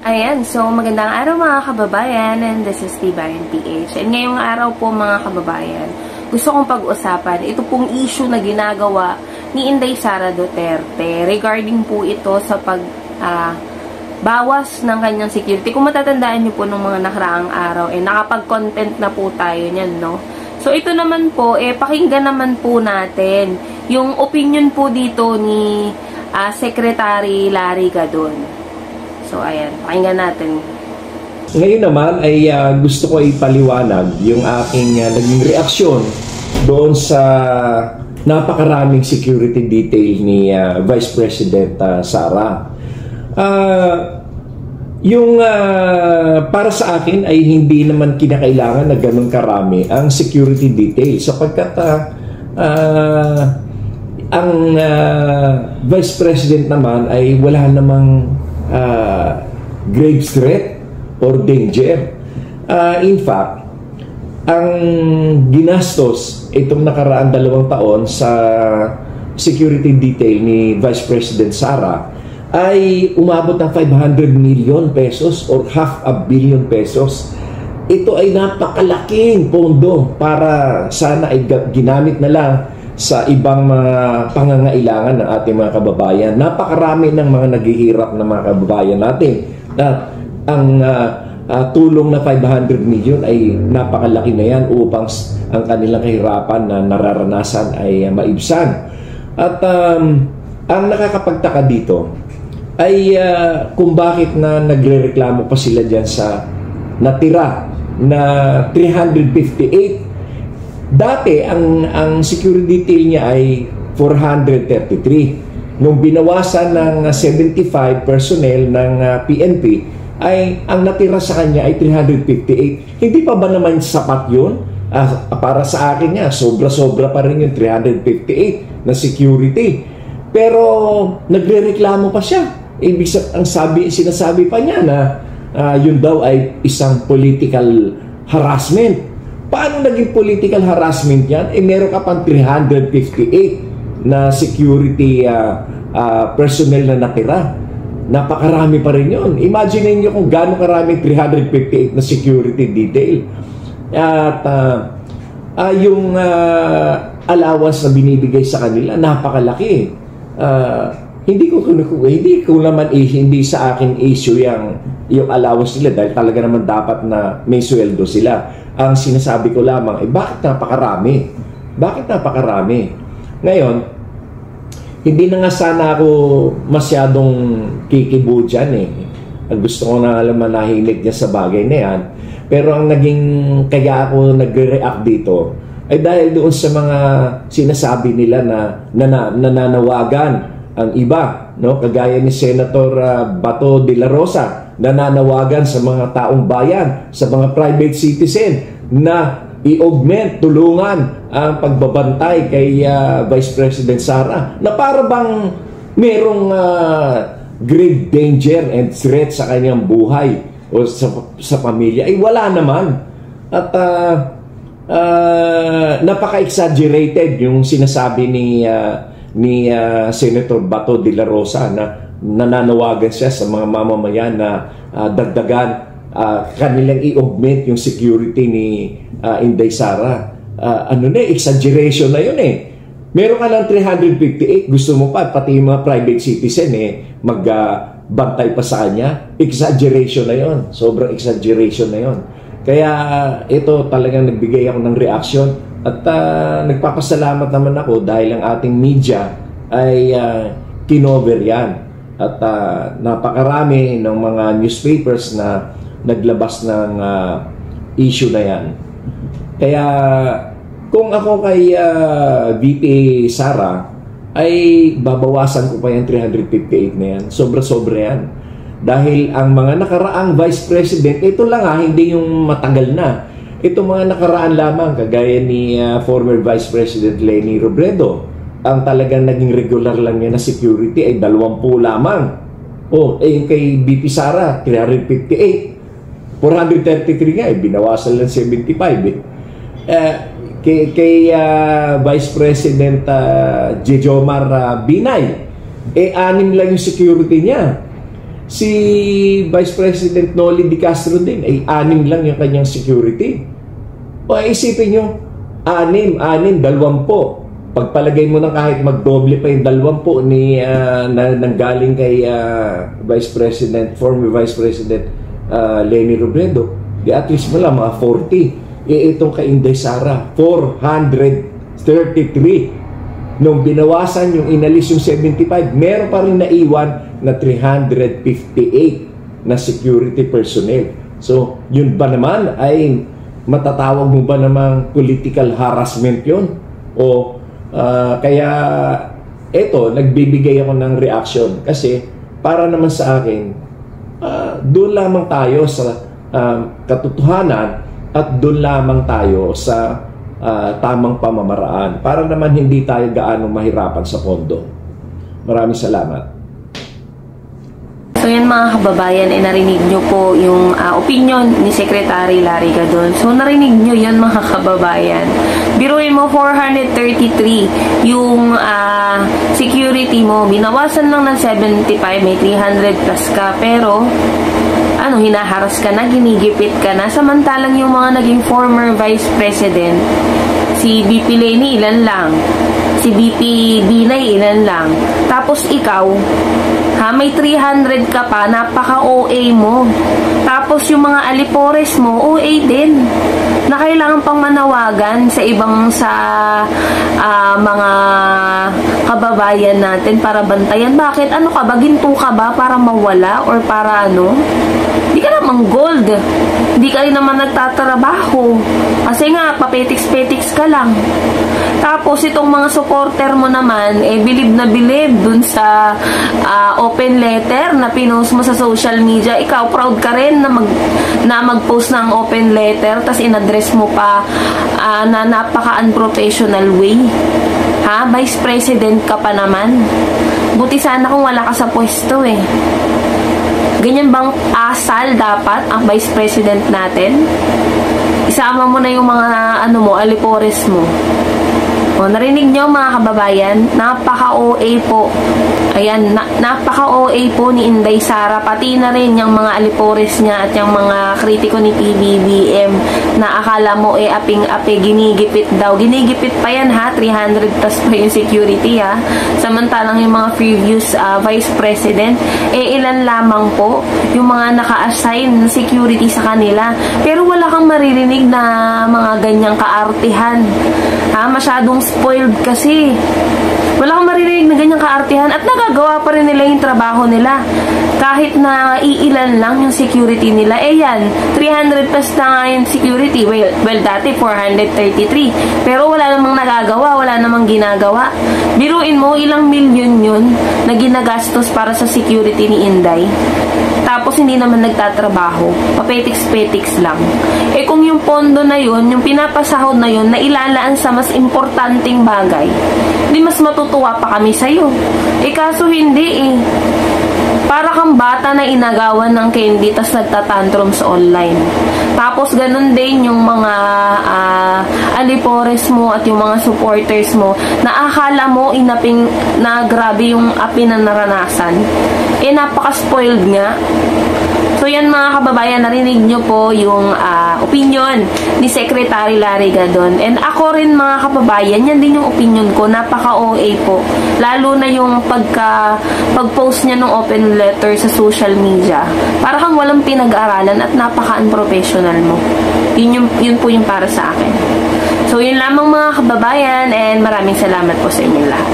Ayan, so magandang araw mga kababayan, and this is Tibayan PH. And ngayong araw po mga kababayan, gusto kong pag-usapan ito pong issue na ginagawa ni Inday Sara Duterte regarding po ito sa bawas ng kanyang security. Kung matatandaan niyo po nung mga nakaraang araw, nakapag-content na po tayo niyan, no? So ito naman po, pakinggan naman po natin yung opinion po dito ni Secretary Larry Gadon. So, ayan. Pakinggan natin. Ngayon naman ay gusto ko ipaliwanag yung aking naging reaksyon doon sa napakaraming security detail ni Vice President Sara. Para sa akin ay hindi naman kinakailangan na ganun karami ang security detail sapagkat ang Vice President naman ay wala namang grave threat or danger. In fact, ang ginastos itong nakaraan 2 taon sa security detail ni Vice President Sara ay umabot ng 500 million pesos or $500 million. Ito ay napakalaking pondo para sana ay ginamit na lang sa ibang mga pangangailangan ng ating mga kababayan. Napakarami ng mga naghihirap na mga kababayan natin na ang tulong na 500 million ay napakalaki na yan upang ang kanilang kahirapan na nararanasan ay maibsan. At ang nakakapagtaka dito ay kung bakit na nagrereklamo pa sila dyan sa natira na 358. Dati, ang security detail niya ay 433. Nung binawasan ng 75 personnel ng PNP, ay ang natira sa kanya ay 358. Hindi pa ba naman sapat yun? Para sa akin niya, sobra-sobra pa rin yung 358 na security. Pero nagre-reklamo pa siya. Ibig ang sinasabi pa niya na yun daw ay isang political harassment. Paano naging political harassment yan? Meron ka pang 358 na security personnel na natira. Napakarami pa rin yun. Imagine niyo kung gaano karami 358 na security detail. At yung allowance na binibigay sa kanila, napakalaki. Hindi sa akin issue yung allowance nila dahil talaga naman dapat na may sweldo sila. Ang sinasabi ko lamang bakit napakarami? Bakit napakarami? Ngayon, hindi na nga sana ako masyadong kikibo dyan Gusto ko na alam manahilig niya sa bagay na yan. Pero ang naging kaya ako nagre-react dito ay dahil doon sa mga sinasabi nila na nananawagan ang iba, no? Kagaya ni Senator Bato de la Rosa, nananawagan sa mga taong bayan, sa mga private citizen na i-augment, tulungan ang pagbabantay kay Vice President Sara na para bang merong grave danger and threat sa kanyang buhay o sa pamilya. Ay wala naman. At napaka-exaggerated yung sinasabi ni Senator Bato de la Rosa na nananawagan siya sa mga mamamayan na dagdagan kanilang i-augment yung security ni Inday Sara. Exaggeration na yun Meron ka lang 358, gusto mo pa pati yung mga private citizen magbantay pa sa kanya. Exaggeration na yun. Sobrang exaggeration na yun. Kaya ito talagang nagbigay ako ng reaction at nagpapasalamat naman ako dahil ang ating media ay kinover yan. At napakarami ng mga newspapers na naglabas ng issue na yan. Kaya kung ako kay VP Sara ay babawasan ko pa yung 358 na yan. Sobra-sobra yan. Dahil ang mga nakaraang Vice President, ito lang hindi yung matagal na. Ito mga nakaraan lamang, kagaya ni former Vice President Leni Robredo. Ang talagang naging regular lang niya na security ay 20 lamang. Kay VP Sara, 358. 433 nga, binawasan lang 75 kay Vice President Jejomar Binay, 6 lang yung security niya. Si Vice President Noli Di Castro din, ay 6 lang yung kanyang security. O isipin nyo, 6, 20. Pagpalagay mo na kahit magdoble pa yung 20 na nanggaling kay former Vice President Leni Robredo, di at least mo lang mga 40. Itong kay Inday Sara, 433. Nung binawasan yung inalis yung 75, meron pa rin naiwan na 358 na security personnel. So, yun ba naman ay matatawag mo ba namang political harassment yun? O kaya eto, nagbibigay ako ng reaction kasi para naman sa akin, doon lamang tayo sa katotohanan at doon lamang tayo sa tamang pamamaraan para naman hindi tayo gaano mahirapan sa pondo. Maraming salamat. So yan mga kababayan, narinig nyo po yung opinion ni Secretary Larry Gadon. So narinig nyo yan mga kababayan. Biruin mo 433 yung security mo. Binawasan lang ng 75, may 300 plus ka. Pero hinaharas ka na, ginigipit ka na. Samantalang yung mga naging former Vice President, si BP Leni ilan lang, si BP Binay ilan lang. Tapos ikaw, may 300 ka pa, napaka-OA mo. Tapos yung mga alipores mo, OA din. Na kailangan pang manawagan sa ibang mga kababayan natin para bantayan. Bakit? Ano ka ba? Ginto ka ba para mawala? Or para ano? Hindi ka naman gold. Hindi ka rin naman nagtatrabaho. Kasi nga, papetiks-petiks ka lang. Tapos, itong mga supporter mo naman, bilib na bilib dun sa open letter na pinost mo sa social media. Ikaw, proud ka rin na mag-post ng open letter, tas in-address mo pa na napaka-unprofessional way. Vice President ka pa naman. Buti sana kung wala ka sa pwesto Ganyan bang asal dapat ang Vice President natin? Isama mo na yung mga alipores mo. Narinig nyo mga kababayan, napaka-OA po. Ayan, napaka-OA po ni Inday Sara, pati na rin yung mga alipores niya at yung mga kritiko ni PBBM na akala mo aping-ape, ginigipit daw. Ginigipit pa yan 300 plus pa yung security Samantalang yung mga previous Vice President, ilan lamang po yung mga naka-assign security sa kanila. Pero wala kang maririnig na mga ganyang kaartihan. Masyadong spoiled kasi. Wala kang maririnig na ganyang kaartihan at nagagawa pa rin nila yung trabaho nila. Kahit na iilan lang yung security nila. Yan, 300 plus na nga yung security. Well, dati 433. Pero wala namang nagagawa, wala namang ginagawa. Biruin mo, ilang milyon yun na ginagastos para sa security ni Inday. Tapos hindi naman nagtatrabaho. Papetiks-petiks lang. Kung yung pondo na yun, yung pinapasahod na yun, na ilalaan sa mas importanteng bagay, di mas matutuwa pa kami sa'yo. Kaso hindi Para kang bata na inagawan ng candy tas nagtatantrum sa online. Tapos ganun din yung mga alipores mo at yung mga supporters mo na akala mo na grabe yung api na naranasan. Napaka-spoiled nga. So yan mga kababayan, narinig nyo po yung opinion ni Secretary Larry Gadon. And ako rin mga kababayan, yan din yung opinion ko, napaka-OA po. Lalo na yung pag-post niya ng open letter sa social media. Para kang walang pinag-aralan at napaka-unprofessional mo. Yun po yung para sa akin. So yun lamang mga kababayan and maraming salamat po sa inyo lahat.